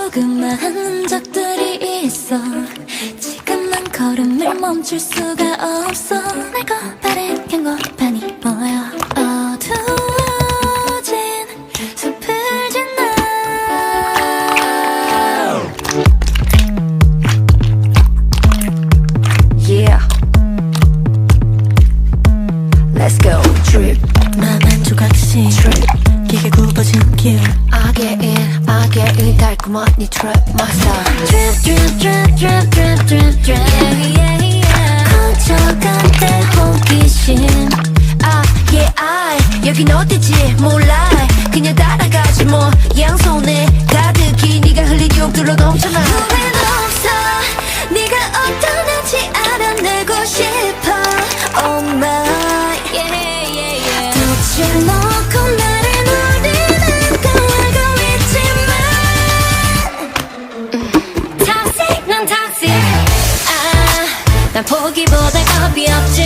조그마한 흔적들이 있어. 지금 난 걸음을 멈출 수가 없어. 날 고바른 경고판이 모여 어두워진 숲을 지나. Yeah, let's go trip. 나만 조각씩 Trip. 길게 굽어진 길. I get in 달콤한 네 trip my style. Drip drip drip drip drip drip drip. Yeah yeah yeah. 커져간 내 호기심. Yeah, 여긴 어디지 몰라. 그냥 따라가지 뭐. 양손에 가득히 네가 흘린 욕들로 넘쳐나. 후회는 없어. 네가 어떠한지 알아내고 싶어. Oh my yeah yeah yeah. 덫을 놓고 나를 노리는 걸 알고 있지만 Toxic 난 toxic. 난 포기보다 겁이 없지.